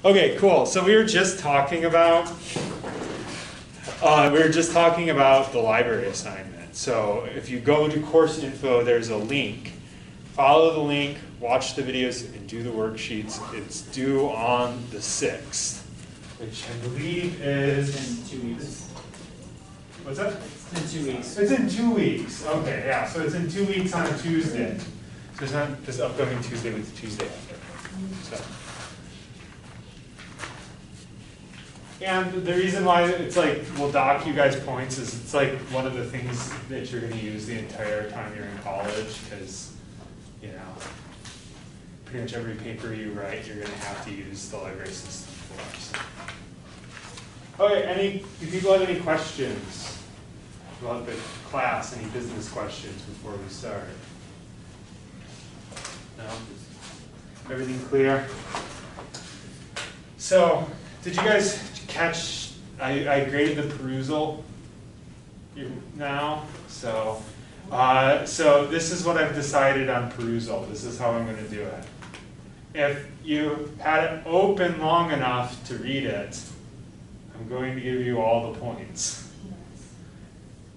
Okay, cool. So we were just talking about the library assignment. So if you go to course info, there's a link. Follow the link, watch the videos, and do the worksheets. It's due on the 6th, which I believe is in 2 weeks. What's that? It's in 2 weeks. It's in 2 weeks. Okay, yeah. So it's in 2 weeks on a Tuesday. So it's not this upcoming Tuesday, but the Tuesday after. So. And the reason why it's like we'll dock you guys points is it's like one of the things that you're going to use the entire time you're in college, because you know pretty much every paper you write you're going to have to use the library system for. So. Okay, do people have any questions about the class? Any business questions before we start? No? Everything clear? So, did you guys catch, I graded the perusal now, so this is what I've decided on perusal. This is how I'm going to do it. If you had it open long enough to read it, I'm going to give you all the points.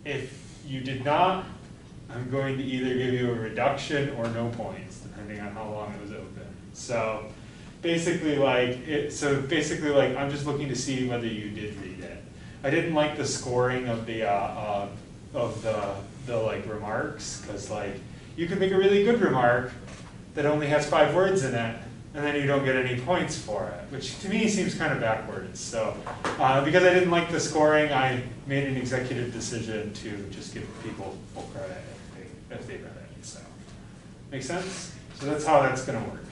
If you did not, I'm going to either give you a reduction or no points, depending on how long it was open. So basically, I'm just looking to see whether you did read it. I didn't like the scoring of the remarks, because you could make a really good remark that only has 5 words in it, and then you don't get any points for it, which to me seems kind of backwards. So because I didn't like the scoring, I made an executive decision to just give people full credit if they read it. So make sense? So that's how that's going to work.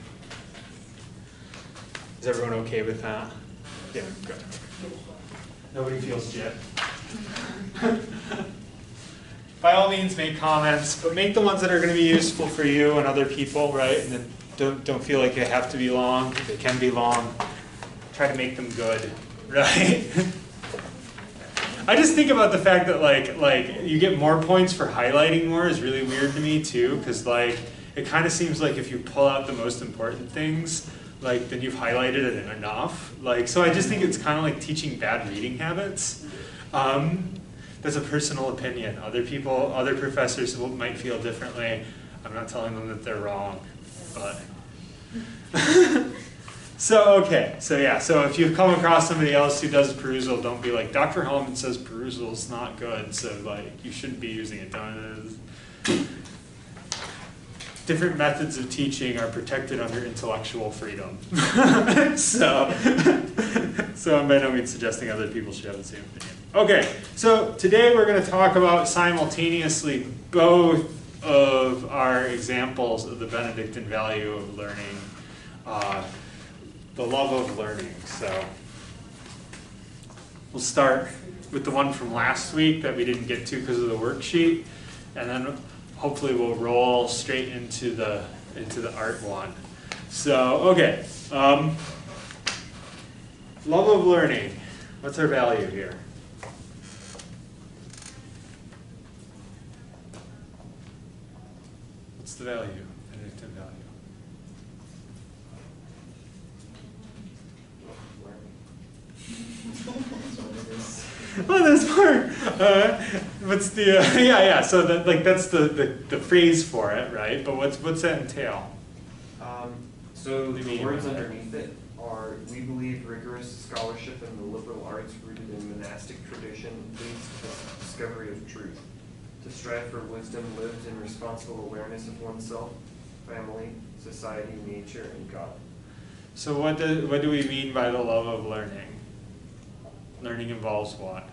Is everyone okay with that? Yeah, good. Nobody feels gypped? By all means, make comments, but make the ones that are going to be useful for you and other people, right? And then don't feel like they have to be long. They can be long. Try to make them good, right? I just think about the fact that like you get more points for highlighting more is really weird to me too, because it kind of seems like if you pull out the most important things, then you've highlighted it enough. So I just think it's kind of like teaching bad reading habits. That's a personal opinion. Other professors might feel differently. I'm not telling them that they're wrong, but. So if you come across somebody else who does perusal, don't be like, Dr. Hellman says perusal is not good, so you shouldn't be using it. Different methods of teaching are protected under intellectual freedom. So I'm by no means suggesting other people should have the same opinion. Okay, so today we're going to talk about simultaneously both of our examples of the Benedictine value of learning, the love of learning. So we'll start with the one from last week that we didn't get to because of the worksheet, and then hopefully we'll roll straight into the art one. So, okay, love of learning. What's our value here? What's the value? Benedictine value. Well, there's more. What's the yeah? So that's the phrase for it, right? But what's that entail? So the words underneath it are: we believe rigorous scholarship in the liberal arts rooted in monastic tradition leads to the discovery of truth. To strive for wisdom lived in responsible awareness of oneself, family, society, nature, and God. So what do we mean by the love of learning? Learning involves what?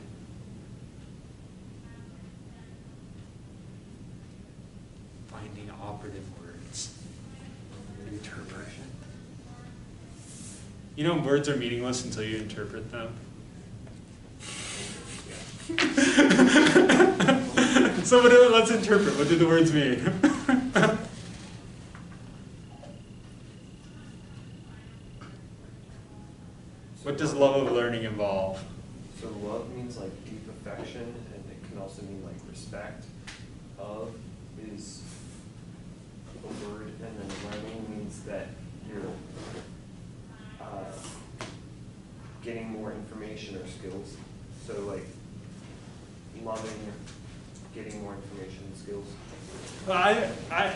Finding operative words. Interpretation. You know, words are meaningless until you interpret them. So let's interpret. What do the words mean? What does love of learning involve? So love means deep affection, and it can also mean respect. Of is a word, and then learning means that you're getting more information or skills. So like loving getting more information and skills.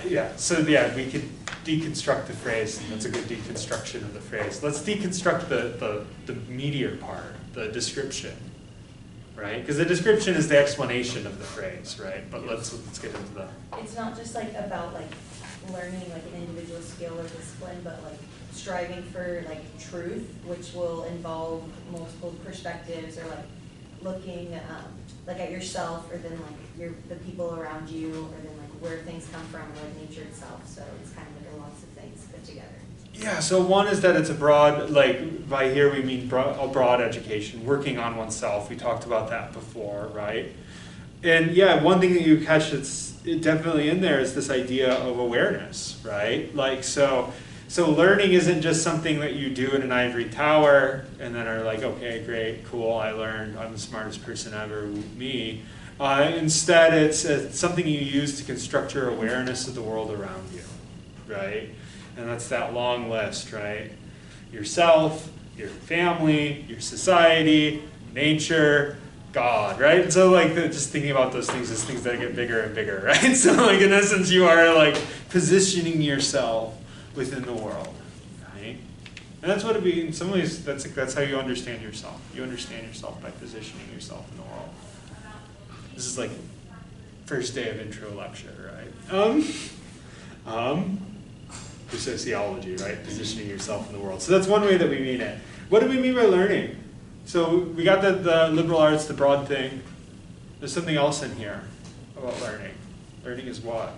Yeah, so yeah, we could deconstruct the phrase, and that's a good deconstruction of the phrase. Let's deconstruct the meatier part, the description, right? Because the description is the explanation of the phrase, right? But let's get into the... It's not just like about like learning like an individual skill or discipline, but like striving for like truth, which will involve multiple perspectives, or like looking like at yourself, or then like the people around you, or then like where things come from, or like nature itself. So it's kind of like lots of things put together. Yeah, so one is that it's a broad, like by here we mean a broad education, working on oneself. We talked about that before, right? And yeah, one thing that you catch that's definitely in there is this idea of awareness, right? Like, so learning isn't just something that you do in an ivory tower and then are like, okay, great, cool, I learned, I'm the smartest person ever, me. Instead, it's something you use to construct your awareness of the world around you, right? And that's that long list, right? Yourself, your family, your society, nature, God, right? And so like just thinking about those things as things that get bigger and bigger, right? So like in essence you are like positioning yourself within the world, right? And that's what it be in some ways. That's how you understand yourself. You understand yourself by positioning yourself in the world. This is like first day of intro lecture, right? For sociology, right? Positioning yourself in the world. So that's one way that we mean it. What do we mean by learning? So we got the liberal arts, the broad thing. There's something else in here about learning. Learning is what?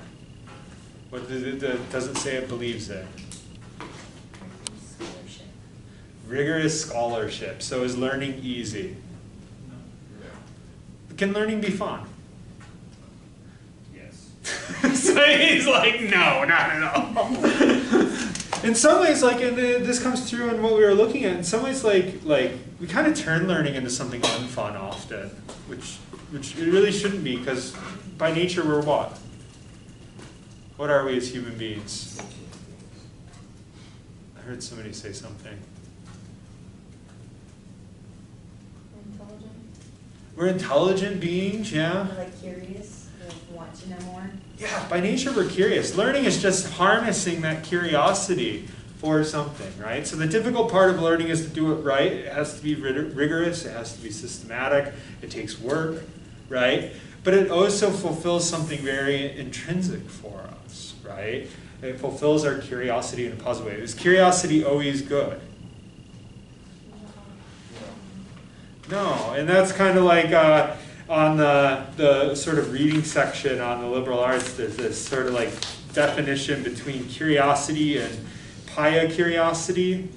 What doesn't say it believes it? Scholarship. Rigorous scholarship. So is learning easy? No. Can learning be fun? Yes. So he's like, no, not at all. In some ways, like, and this comes through in what we were looking at. In some ways, like we kind of turn learning into something unfun often, which it really shouldn't be, because by nature we're what? What are we as human beings? I heard somebody say something. Intelligent. We're intelligent beings, yeah. Or like curious, like want to know more. Yeah, by nature we're curious. Learning is just harnessing that curiosity for something, right? So the difficult part of learning is to do it right. It has to be rigorous, it has to be systematic, it takes work, right? But it also fulfills something very intrinsic for us, right? It fulfills our curiosity in a positive way. Is curiosity always good? No, and that's kind of like on the sort of reading section on the liberal arts, there's this sort of like definition between curiosity and pia curiosity.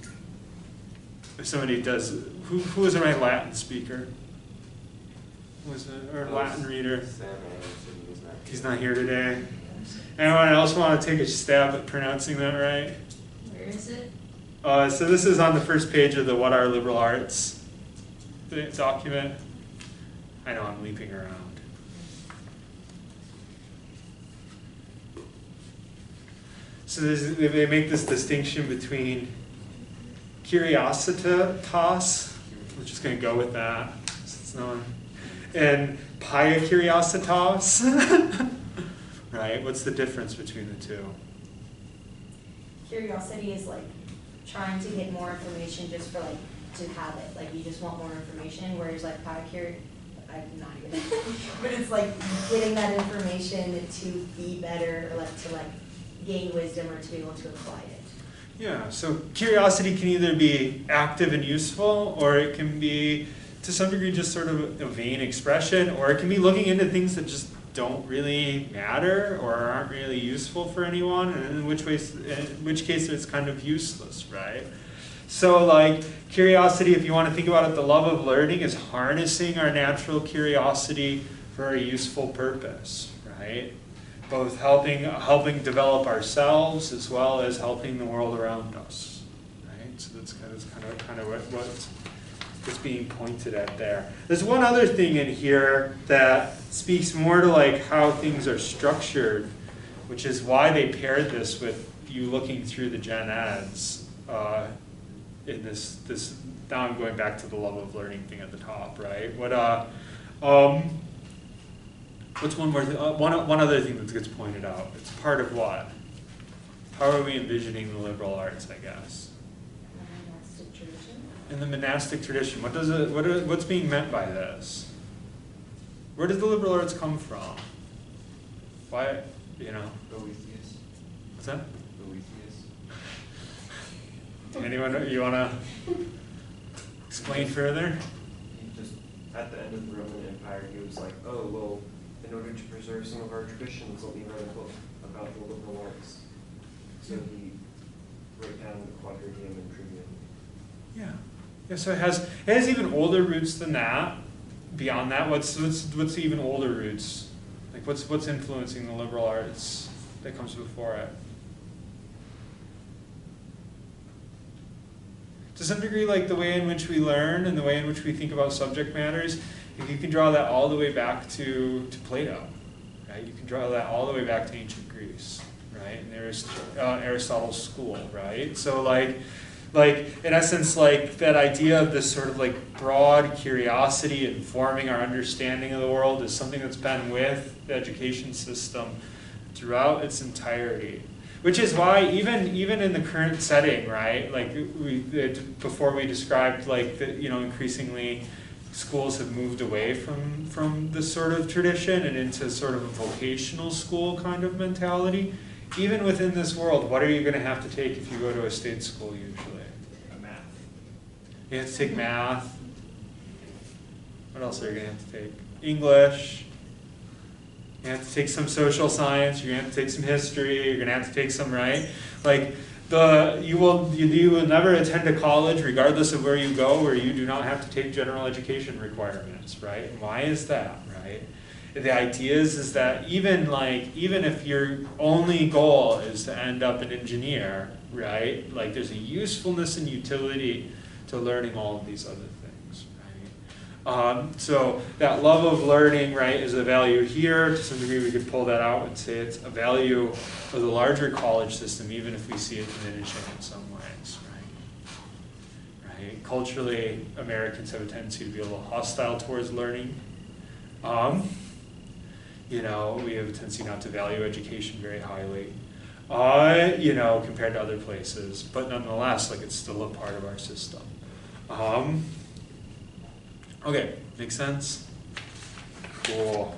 If somebody does, who was my Latin speaker? Who was it, or Latin reader? He's not here today. Anyone else want to take a stab at pronouncing that right? Where is it? So this is on the first page of the What Are Liberal Arts document. I know I'm leaping around. So they make this distinction between curiositas, we're just going to go with that, it's not, and pia curiositas. Right? What's the difference between the two? Curiosity is like trying to get more information just for like to have it. Like you just want more information, whereas like I'm not even, but it's like getting that information to be better, or like to like gain wisdom, or to be able to apply it. Yeah, so curiosity can either be active and useful, or it can be to some degree just sort of a vain expression, or it can be looking into things that just don't really matter or aren't really useful for anyone, and in which case it's kind of useless, right? So like curiosity, if you want to think about it, the love of learning is harnessing our natural curiosity for a useful purpose, right? Both helping develop ourselves as well as helping the world around us, right? So that's kind of what's being pointed at there. There's one other thing in here that speaks more to like how things are structured, which is why they paired this with you looking through the gen eds. in this, now I'm going back to the love of learning thing at the top, right? What's one more one other thing that gets pointed out? It's part of what? How are we envisioning the liberal arts, I guess? Monastic tradition. In the monastic tradition, what's being meant by this? Where did the liberal arts come from? Why, Boethius. What's that? Boethius. Anyone, you wanna explain further? He just, at the end of the Roman Empire, he was like, oh, well, in order to preserve some of our traditions, let me write a book about the liberal arts. So he wrote down the Quadrivium and Trivium. Yeah. Yeah. So it has even older roots than that. Beyond that, what's even older roots? Like what's influencing the liberal arts that comes before it? To some degree, like the way in which we learn and the way in which we think about subject matters, if you can draw that all the way back to Plato, right? You can draw that all the way back to ancient Greece, right? And there's Aristotle's school, right? So like in essence, like that idea of this sort of like broad curiosity informing our understanding of the world is something that's been with the education system throughout its entirety. Which is why even in the current setting, right? Like before we described like that, increasingly schools have moved away from this sort of tradition and into sort of a vocational school kind of mentality. Even within this world, what are you going to have to take if you go to a state school usually? Math. You have to take math. What else are you going to have to take? English. You have to take some social science. You're going to have to take some history. You're going to have to take some, right? Like you will never attend a college, regardless of where you go, where you do not have to take general education requirements, right? And why is that, right? The idea is that even if your only goal is to end up an engineer, right? Like there's a usefulness and utility to learning all of these other things, right? So that love of learning, right, is a value here. To some degree, we could pull that out and say it's a value of the larger college system, even if we see it diminishing in some ways, right? Culturally, Americans have a tendency to be a little hostile towards learning. We have a tendency not to value education very highly, compared to other places. But nonetheless, like it's still a part of our system. Okay, makes sense? Cool.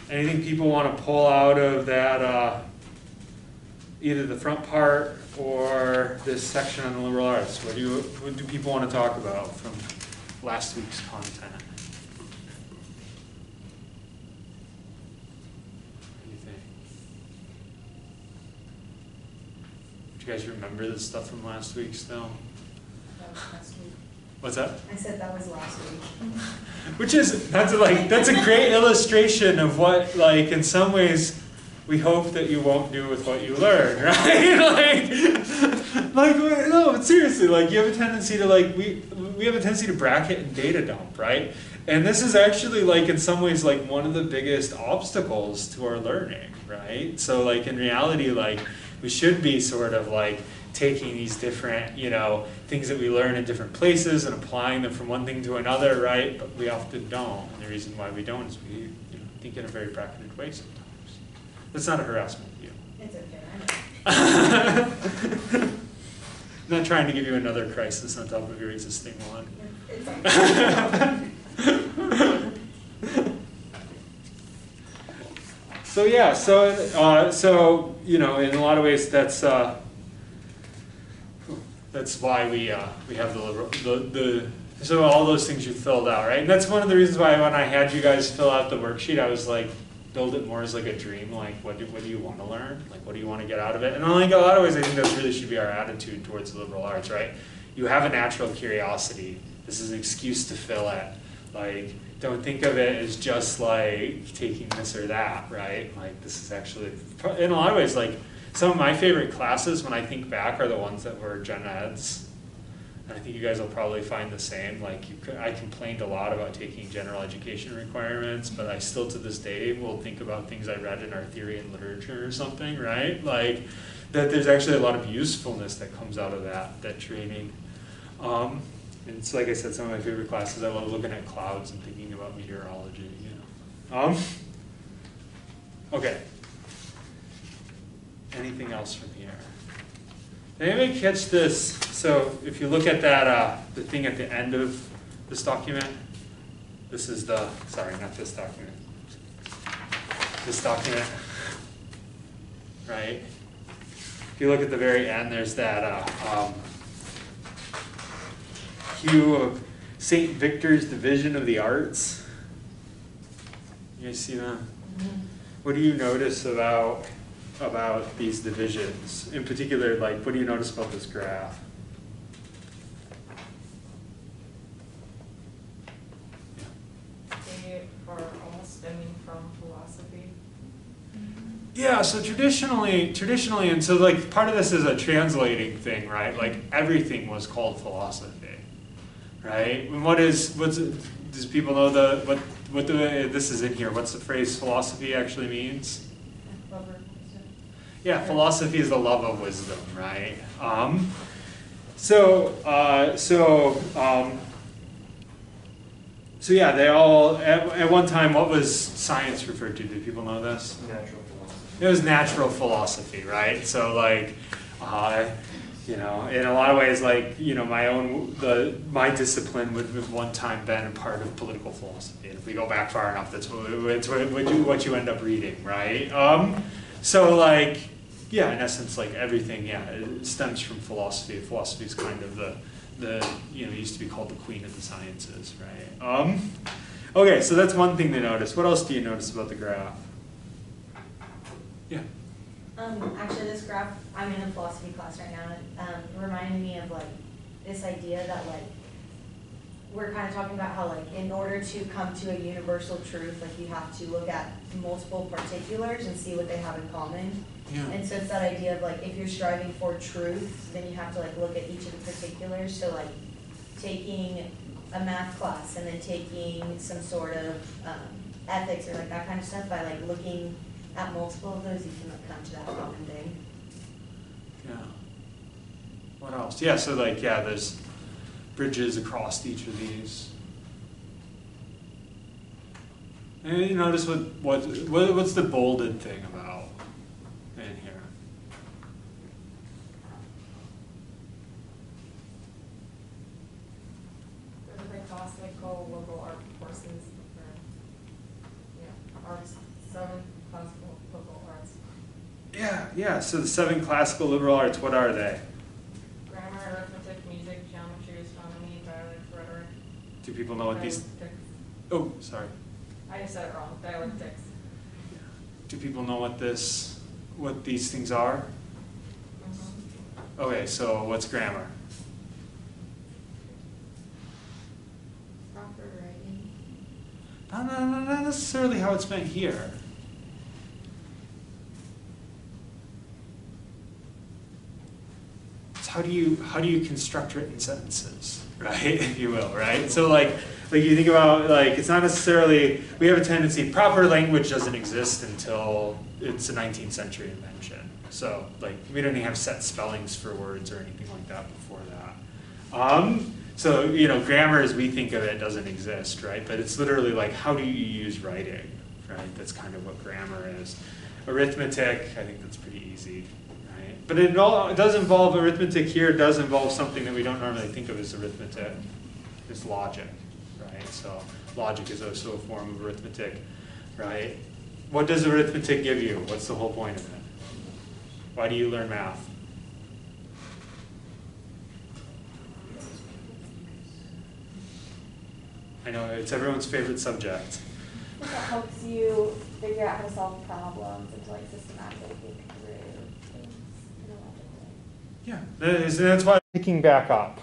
Anything people want to pull out of that, either the front part or this section on the liberal arts? What do people want to talk about from last week's content? Do you guys remember this stuff from last week still? That was last week. What's that? I said that was last week. That's a great illustration of what, like, in some ways we hope that you won't do with what you learn, right? No, but seriously, like you have a tendency to we have a tendency to bracket and data dump, right? And this is actually like in some ways like one of the biggest obstacles to our learning, right? So like in reality, like we should be sort of like taking these different, things that we learn in different places and applying them from one thing to another, right? But we often don't. And the reason why we don't is we think in a very bracketed way sometimes. That's not a harassment of you. It's okay, I know. I'm not trying to give you another crisis on top of your existing one. It's okay. So yeah, so in a lot of ways that's why we have so all those things you filled out, right? And that's one of the reasons why when I had you guys fill out the worksheet, I was like, build it more as like a dream, like what do you want to learn? Like what do you want to get out of it? And like a lot of ways I think that really should be our attitude towards the liberal arts, right? You have a natural curiosity. This is an excuse to fill it. Like don't think of it as just like taking this or that, right? Like this is actually, in a lot of ways, like some of my favorite classes when I think back are the ones that were gen eds. And I think you guys will probably find the same. Like I complained a lot about taking general education requirements, but I still to this day will think about things I read in our theory and literature or something, right? Like that there's actually a lot of usefulness that comes out of that training. And it's like I said, some of my favorite classes. I love looking at clouds and thinking about meteorology. Okay. Anything else from here? Did anybody catch this? So if you look at that, the thing at the end of this document, this is the, sorry, not this document. This document, right? If you look at the very end, there's that hue of St. Victor's Division of the Arts. You guys see that? What do you notice about these divisions? In particular, like, what do you notice about this graph? They are all stemming from philosophy. Yeah, so traditionally, and so like part of this is a translating thing, right? Like everything was called philosophy, right? And does people know this is in here, what's the phrase philosophy actually means? Yeah, philosophy is the love of wisdom, right? So yeah, they all, at one time, what was science referred to? Do people know this? Natural philosophy. It was natural philosophy, right? So like, in a lot of ways, like, my discipline would have one time been a part of political philosophy. And if we go back far enough, that's what you end up reading, right? So like, yeah, in essence, like everything, yeah, it stems from philosophy. Philosophy is kind of it used to be called the queen of the sciences, right? Okay, so that's one thing to notice. What else do you notice about the graph? Yeah. Actually, this graph, I'm in a philosophy class right now, and it reminded me of like this idea that like we're kind of talking about how like in order to come to a universal truth, like you have to look at multiple particulars and see what they have in common. Yeah. And so it's that idea of like if you're striving for truth, then you have to like look at each of the particulars. So like taking a math class and then taking some sort of ethics or like that kind of stuff, by like looking at multiple of those, you can like come to that common thing. Yeah. What else? Yeah, so like, yeah, there's bridges across each of these. And you notice what's the bolded thing about in here? There's the classical liberal art courses, arts, 7 classical liberal arts. Yeah, so the 7 classical liberal arts, what are they? Grammar, arithmetic, music, geometry, astronomy, dialect, rhetoric. Do people know what these? Dialectics. Oh, sorry. I just said it wrong. Dialectics. Do people know what these things are? Okay, so what's grammar? Proper writing. No, not necessarily how it's meant here. It's how do you construct written sentences, right? If you will, right? So like you think about, like, it's not necessarily, we have a tendency, proper language doesn't exist until it's a 19th century invention. So like we don't even have set spellings for words or anything like that before that. So grammar as we think of it doesn't exist, right? But it's literally like, how do you use writing, right? That's kind of what grammar is. Arithmetic, I think that's pretty easy, right? But it does involve arithmetic here. It does involve something that we don't normally think of as arithmetic. It's logic, right? So logic is also a form of arithmetic, right? What does arithmetic give you? What's the whole point of it? Why do you learn math? I know, it's everyone's favorite subject. It helps you figure out how to solve problems and to like systematically think through things in a logical way. Yeah, that's why. Picking back up.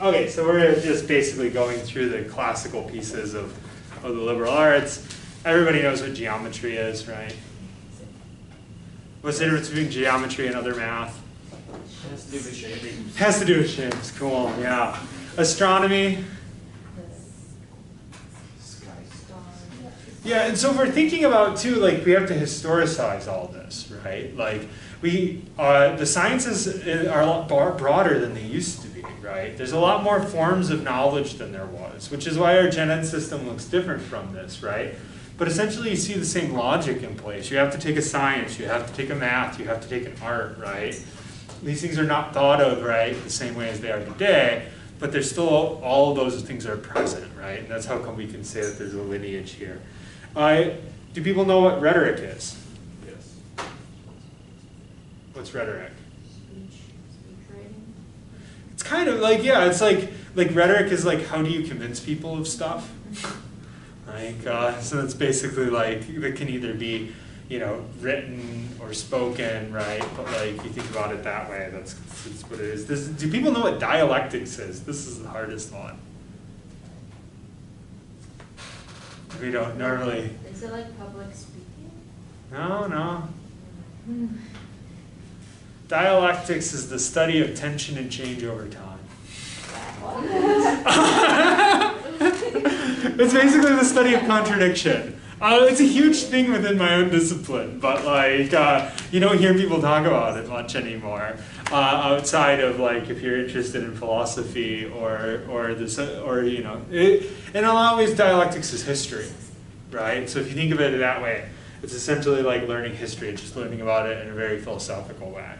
Okay, so we're just basically going through the classical pieces of the liberal arts. Everybody knows what geometry is, right? What's the difference between geometry and other math? Has to do with shapes. Has to do with shapes, cool, yeah. Astronomy? Yeah, and so we're thinking about too, like we have to historicize all this, right? Like the sciences are a lot broader than they used to be, right? There's a lot more forms of knowledge than there was, which is why our gen ed system looks different from this, right? But essentially you see the same logic in place. You have to take a science, you have to take a math, you have to take an art, right? These things are not thought of, right, the same way as they are today, but there's still, all of those things are present, right? And that's how come we can say that there's a lineage here. Do people know what rhetoric is? Yes. What's rhetoric? Speech writing. It's kind of like, yeah, it's like rhetoric is like, how do you convince people of stuff? Like, so it's basically like, it can either be, you know, written or spoken, right? But like, you think about it that way, that's what it is. Do people know what dialectics is? This is the hardest one. We don't normally. Is it like public speaking? No. Dialectics is the study of tension and change over time. It's basically the study of contradiction. It's a huge thing within my own discipline, but like you don't hear people talk about it much anymore. Outside of like if you're interested in philosophy or this you know, in a lot of ways dialectics is history, right? So if you think of it that way, it's essentially like learning history. It's just learning about it in a very philosophical way.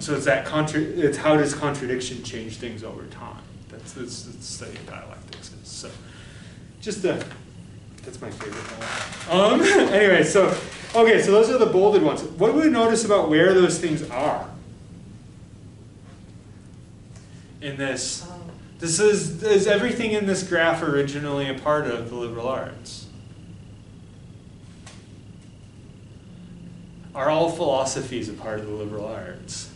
So it's that it's how does contradiction change things over time? That's the study of dialectics is. So just that's my favorite one. Anyway, so okay, so those are the bolded ones. What do we notice about where those things are? In this, this is everything in this graph originally a part of the liberal arts? Are all philosophies a part of the liberal arts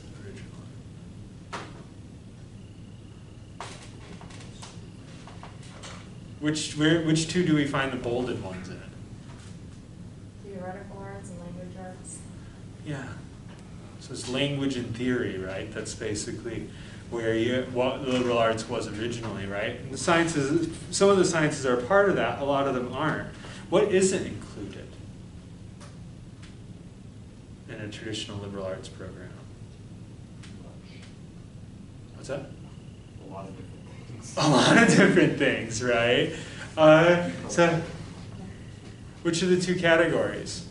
originally? Which two do we find the bolded ones in? Theoretical arts and language arts. Yeah. So it's language and theory, right? That's basically where what the liberal arts was originally, right? And the sciences, some of the sciences are a part of that, a lot of them aren't. What isn't included in a traditional liberal arts program? What's that? A lot of different things. A lot of different things, right? So, which are the two categories?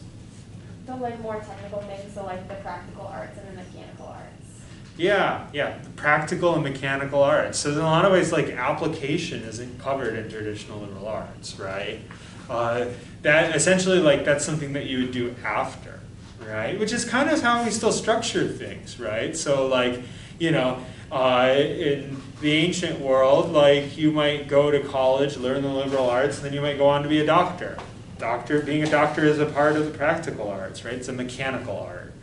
The like more technical things, so like the practical arts and the mechanical arts. Yeah, the practical and mechanical arts. So in a lot of ways, like application isn't covered in traditional liberal arts, right? That essentially, like that's something that you would do after, right? Which is kind of how we still structure things, right? So like, you know, in the ancient world, like you might go to college, learn the liberal arts, and then you might go on to be a doctor. Being a doctor is a part of the practical arts, right? It's a mechanical art.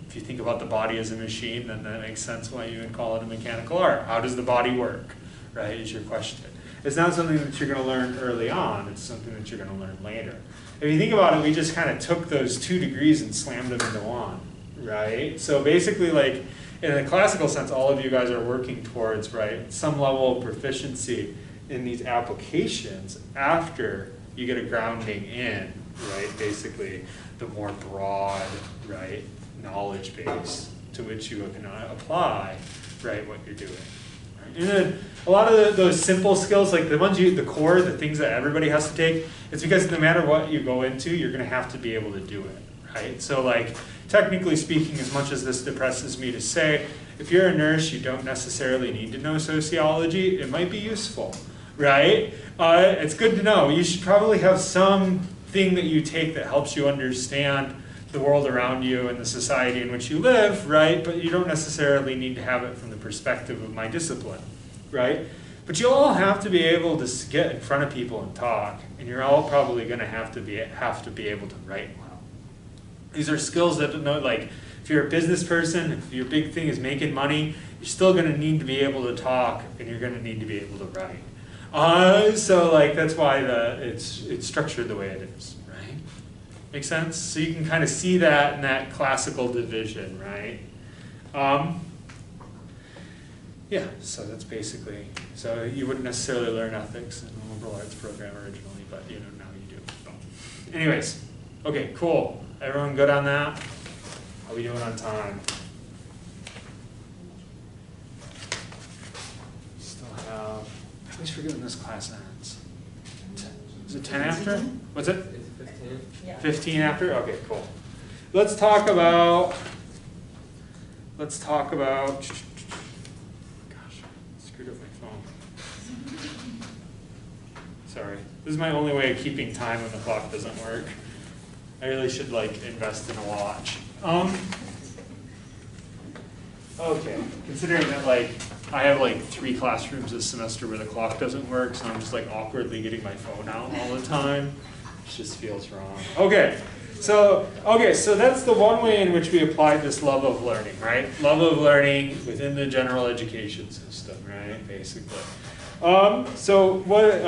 If you think about the body as a machine, then that makes sense why you would call it a mechanical art. How does the body work, right, is your question. It's not something that you're going to learn early on. It's something that you're going to learn later. If you think about it, we just kind of took those 2 degrees and slammed them into one, right? So basically, like, in a classical sense, all of you guys are working towards, right, some level of proficiency in these applications after you get a grounding in, right, basically the more broad, right, knowledge base to which you can apply, right, what you're doing. Right? And then a lot of those simple skills, like the ones the core, the things that everybody has to take, it's because no matter what you go into, you're going to have to be able to do it, right? So like, technically speaking, as much as this depresses me to say, if you're a nurse, you don't necessarily need to know sociology. It might be useful, right? It's good to know. You should probably have something that you take that helps you understand the world around you and the society in which you live, right? But you don't necessarily need to have it from the perspective of my discipline, right? But you'll all have to be able to get in front of people and talk, and you're all probably going to have to be able to write well. These are skills that, like, if you're a business person, if your big thing is making money, you're still going to need to be able to talk, and you're going to need to be able to write. So, like, that's why it's structured the way it is. Make sense? So you can kind of see that in that classical division, right? Yeah, so that's basically, so you wouldn't necessarily learn ethics in the liberal arts program originally, but you know, now you Anyways, okay, cool. Everyone good on that? How we doing on time? Still have, I always forget when this class ends. Is it 10 after? What's it? It's 15. Yeah. 15 after? Okay, cool. Let's talk about, gosh, screwed up my phone. Sorry. This is my only way of keeping time when the clock doesn't work. I really should like invest in a watch. Okay, considering that like I have like 3 classrooms this semester where the clock doesn't work, so I'm just like awkwardly getting my phone out all the time. It just feels wrong. Okay, so that's the one way in which we applied this love of learning, right? Love of learning within the general education system, right? Basically. So what?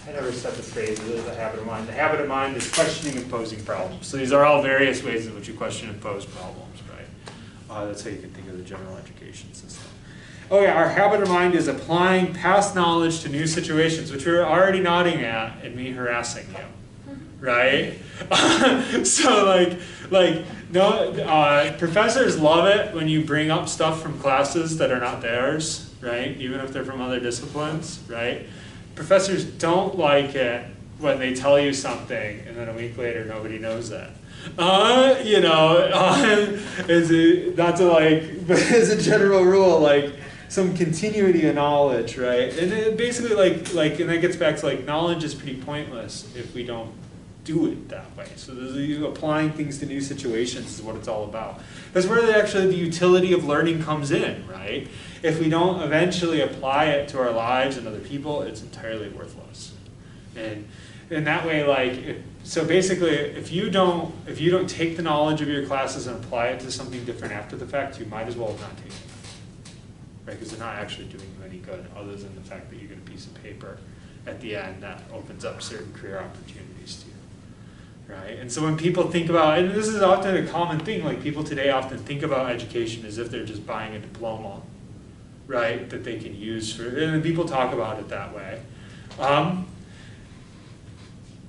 I never said the phrase, it is a habit of mind. The habit of mind is questioning and posing problems. So these are all various ways in which you question and pose problems, right? That's how you can think of the general education system. Okay, our habit of mind is applying past knowledge to new situations, which we're already nodding at and me harassing you, right? So professors love it when you bring up stuff from classes that are not theirs, right? Even if they're from other disciplines, right? Professors don't like it when they tell you something and then a week later nobody knows that. But as a general rule, like some continuity of knowledge, right? And it basically and that gets back to like knowledge is pretty pointless if we don't do it that way. So applying things to new situations is what it's all about. That's where actually the utility of learning comes in, right? If we don't eventually apply it to our lives and other people, it's entirely worthless. And in that way, so basically, if you don't take the knowledge of your classes and apply it to something different after the fact, you might as well have not taken it, right? Because they're not actually doing you any good, other than the fact that you get a piece of paper at the end that opens up certain career opportunities to you, right? And so when people think about, and this is often a common thing, like people today often think about education as if they're just buying a diploma, right? That they can use for, and people talk about it that way.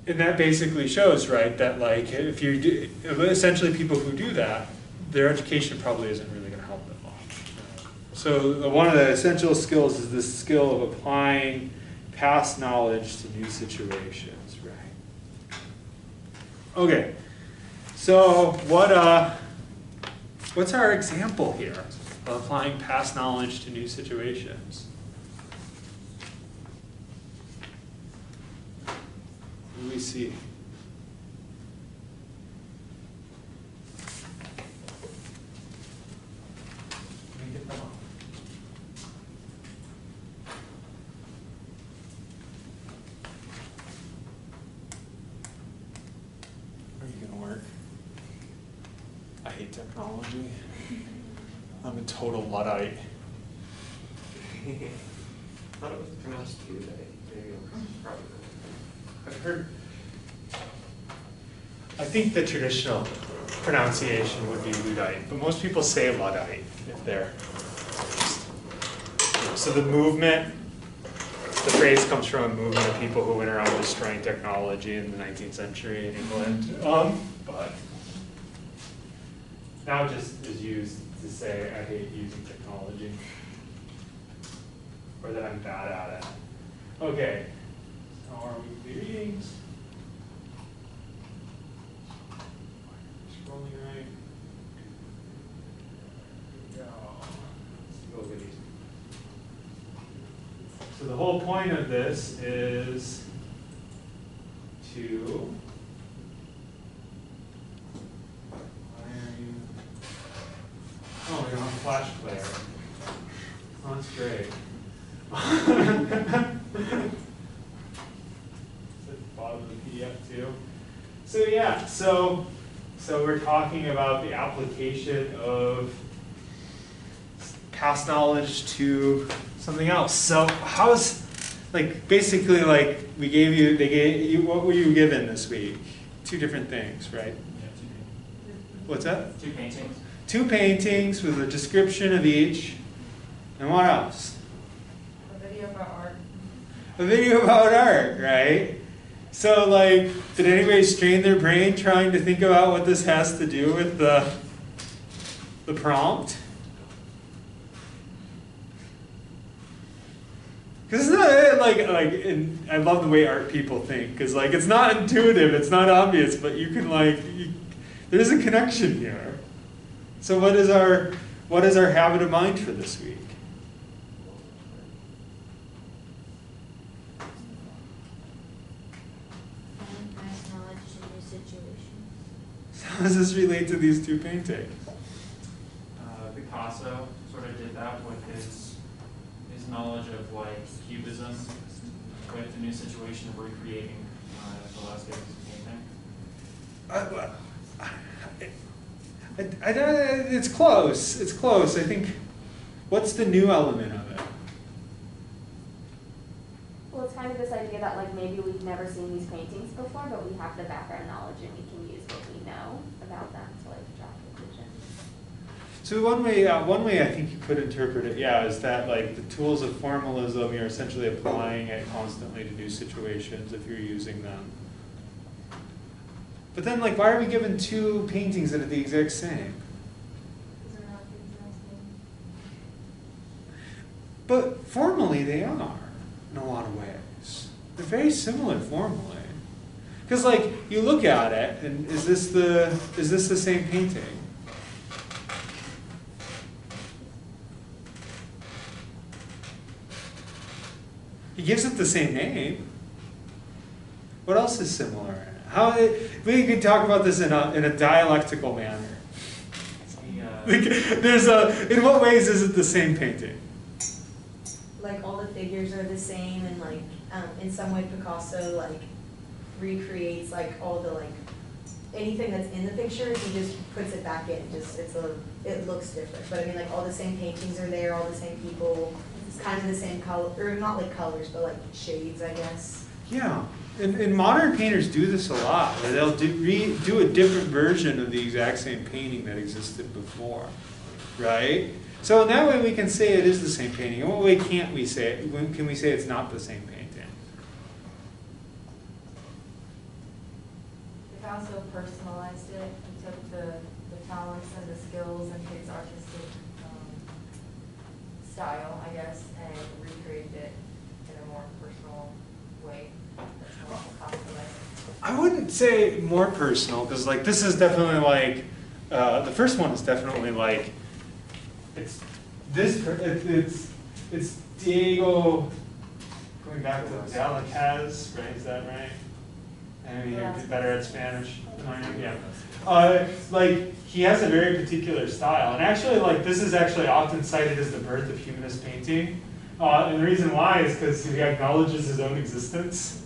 And that basically shows, right, that like if you do, essentially people who do that, their education probably isn't really going to help them much. So one of the essential skills is this skill of applying past knowledge to new situations, right? Okay, so what's our example here of applying past knowledge to new situations? What do we see? Let me get them up. Are you going to work? I hate technology. I'm a total Luddite. I thought it was pronounced Tuesday. Maybe I'm probably. I've heard, I think the traditional pronunciation would be Luddite, but most people say Luddite if they're, so the movement, the phrase comes from a movement of people who went around destroying technology in the 19th century in England, but now just is used to say I hate using technology, or that I'm bad at it. Okay. Our weekly readings. Scrolling right. Here we go. Let's go with these. So the whole point of this is to. Why are you? Oh, we don't have a flash player. Oh, that's great. Bottom of the PDF too. So yeah, so we're talking about the application of past knowledge to something else. So how's, like, basically, like, they gave you, what were you given this week? 2 different things, right? Yeah, 2 What's that? 2 paintings. 2 paintings with a description of each. And what else? A video about art. A video about art, right? So like, did anybody strain their brain trying to think about what this has to do with the prompt? Because it's not and I love the way art people think, because like it's not intuitive, it's not obvious, but you can there's a connection here. So what is our habit of mind for this week? Past knowledge in new situations. How does this relate to these two paintings? Picasso sort of did that with his knowledge of like cubism with the new situation of recreating the last days of painting. I don't, it's close. It's close. I think. What's the new element of it? Well, it's kind of this idea that like maybe we've never seen these paintings before, but we have the background knowledge and we can use what we know about them to like draw conclusions. So one way I think you could interpret it, is that like the tools of formalism, you're essentially applying it constantly to new situations if you're using them. But then, like, why are we given two paintings that are the exact same? These are not the exact same. But formally, they are in a lot of ways. They're very similar formally. Because, like, you look at it, and is this the same painting? He gives it the same name. What else is similar in it? We could talk about this in a dialectical manner. In what ways is it the same painting? Like all the figures are the same, and like in some way Picasso like recreates like all the like anything that's in the picture, he just puts it back in. It looks different, but I mean like all the same paintings are there, all the same people. It's kind of the same color, or not like colors, but like shades, I guess. Yeah, and modern painters do this a lot, where they'll do a different version of the exact same painting that existed before, right? So in that way we can say it is the same painting. In what way can't we say it? When can we say it's not the same painting? Picasso personalized it and took the talents and the skills and his artistic style, I guess, and recreated it in a more personal way. That's more Picasso-like. I wouldn't say more personal, because like this is definitely like the first one is definitely like it's Diego going back to Velázquez, right? Is that right? And you're better at Spanish than I am. Yeah. Like he has a very particular style, and actually, like this is actually often cited as the birth of humanist painting. And the reason why is because he acknowledges his own existence,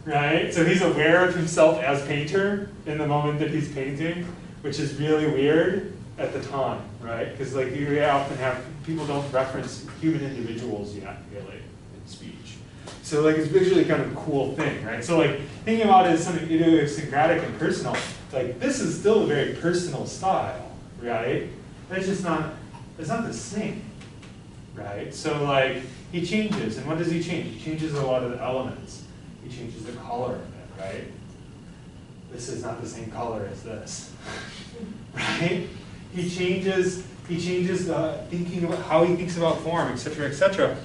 right? So he's aware of himself as painter in the moment that he's painting, which is really weird at the time, right? Because like you often have people don't reference human individuals yet, really, in speech. So like it's visually kind of a cool thing, right? So like thinking about it as something idiosyncratic and personal, like this is still a very personal style, right? It's just not, it's not the same, right? So like he changes, and what does he change? He changes a lot of the elements. He changes the color of it, right? This is not the same color as this, right? He changes the thinking about how he thinks about form, etc., etc.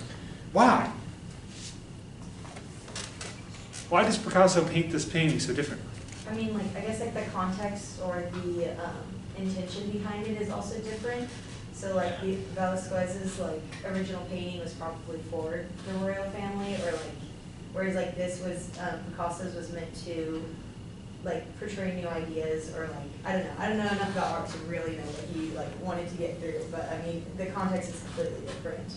Why? Why does Picasso paint this painting so differently? I mean, like, I guess like the context or the intention behind it is also different. So like the Velázquez's like original painting was probably for the royal family, or like, whereas like this was, Picasso's was meant to like portray new ideas, or like, I don't know enough about art to really know what he like wanted to get through, but I mean, the context is completely different.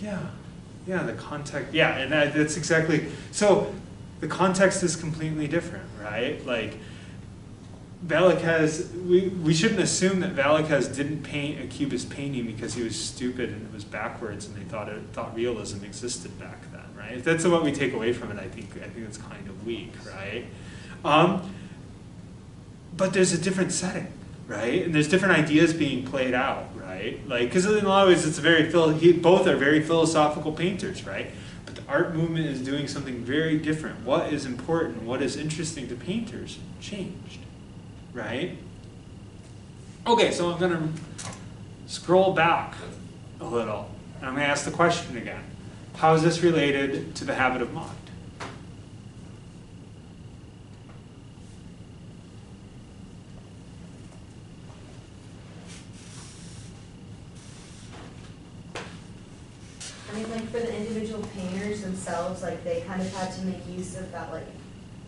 Yeah, the context, yeah, and that's exactly, so the context is completely different, right? Like, Velázquez, we shouldn't assume that Velázquez didn't paint a Cubist painting because he was stupid and it was backwards and they thought realism existed back then, right? If that's what we take away from it, I think it's kind of weak, right? But there's a different setting, right? And there's different ideas being played out, right? Like, because in a lot of ways, it's both are very philosophical painters, right? But the art movement is doing something very different. What is important, what is interesting to painters changed, right? Okay, so I'm gonna scroll back a little, and I'm gonna ask the question again. How is this related to the habit of mind? I mean, like for the individual painters themselves, like they kind of had to make use of that like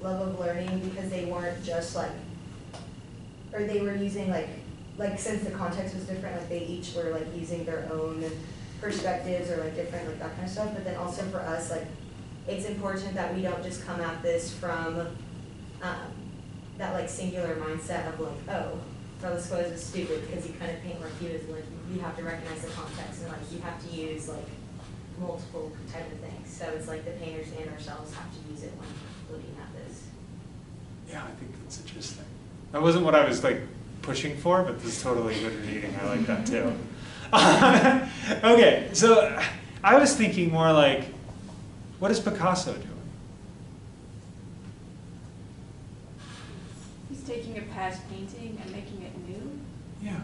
love of learning because they weren't just like, or they were using like since the context was different, like they each were like using their own perspectives or like different like that kind of stuff. But then also for us, like it's important that we don't just come at this from that like singular mindset of like, oh, Velasquez is stupid because he kind of paint like cubism. Like you have to recognize the context and like you have to use like multiple type of things. So it's like the painters and ourselves have to use it when looking at this. Yeah, I think that's interesting. That wasn't what I was like pushing for, but this is totally good reading. I like that too. Okay, so I was thinking more like, what is Picasso doing? He's taking a past painting and making it new. Yeah.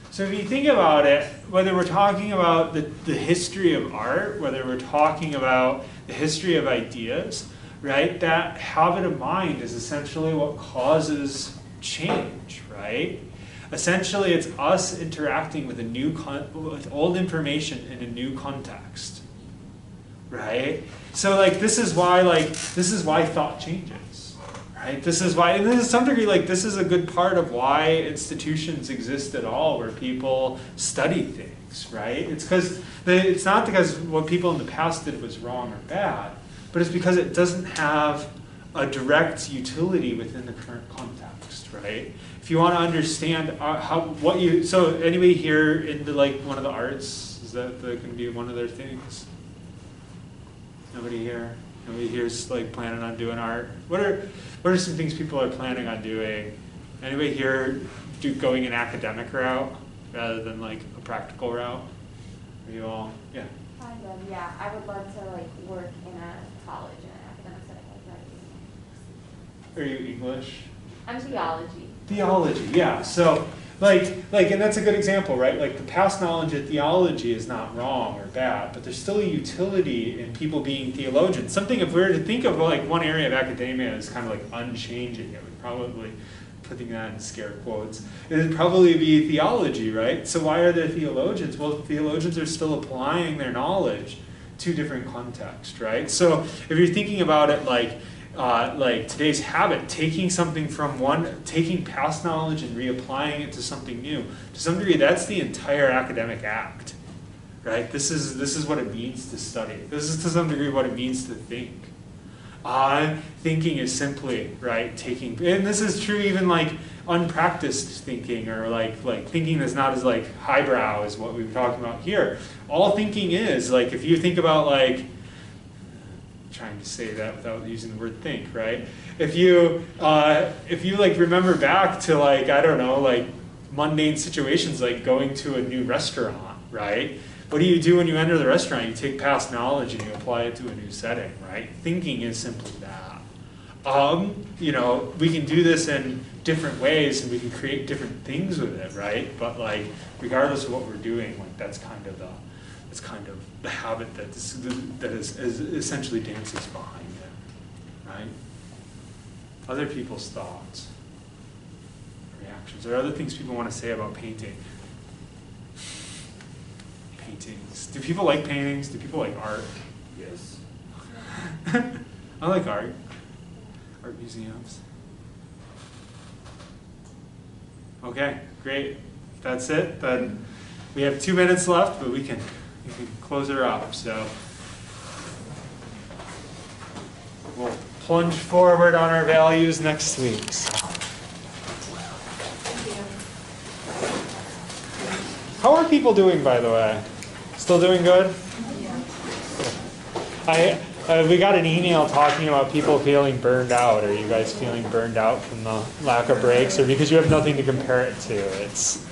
So if you think about it, whether we're talking about the history of art, whether we're talking about the history of ideas, right, that habit of mind is essentially what causes change, right? Essentially, it's us interacting with with old information in a new context, right? So this is why thought changes, right? This is why, and to some degree, this is a good part of why institutions exist at all, where people study things, right? It's because it's not because what people in the past did was wrong or bad, but it's because it doesn't have a direct utility within the current context, right? If you want to understand so anybody here into one of the arts, is that going to be one of their things? Nobody here? Nobody here's planning on doing art? What are some things people are planning on doing? Anybody here going an academic route rather than a practical route? Are you all, yeah? Kind of, yeah. I would love to work in a college in an academic setting like that. Are you English? I'm theology. Theology, yeah. So, and that's a good example, right? The past knowledge of theology is not wrong or bad, but there's still a utility in people being theologians. Something, if we were to think of one area of academia as kind of unchanging, it would probably, putting that in scare quotes, it would probably be theology, right? So why are there theologians? Well, theologians are still applying their knowledge to different contexts, right? So if you're thinking about it today's habit, taking past knowledge and reapplying it to something new, to some degree, that's the entire academic act, right? This is what it means to study. This is to some degree what it means to think. Thinking is simply, right, and this is true even unpracticed thinking, or thinking that's not as highbrow as what we were talking about here. All thinking is, if you think about trying to say that without using the word think, right? If you remember back to I don't know, mundane situations going to a new restaurant, right? What do you do when you enter the restaurant? You take past knowledge and you apply it to a new setting, right? Thinking is simply that. We can do this in different ways and we can create different things with it, right? But regardless of what we're doing, that's kind of the habit that is essentially dances behind it, right? Other people's thoughts, reactions, or other things people want to say about painting. Paintings. Do people like paintings? Do people like art? Yes. I like art. Art museums. Okay, great. If that's it, then we have 2 minutes left, but we can close her up. So we'll plunge forward on our values next week. How are people doing, by the way? Still doing good? We got an email talking about people feeling burned out. Are you guys feeling burned out from the lack of breaks, or because you have nothing to compare it to? It's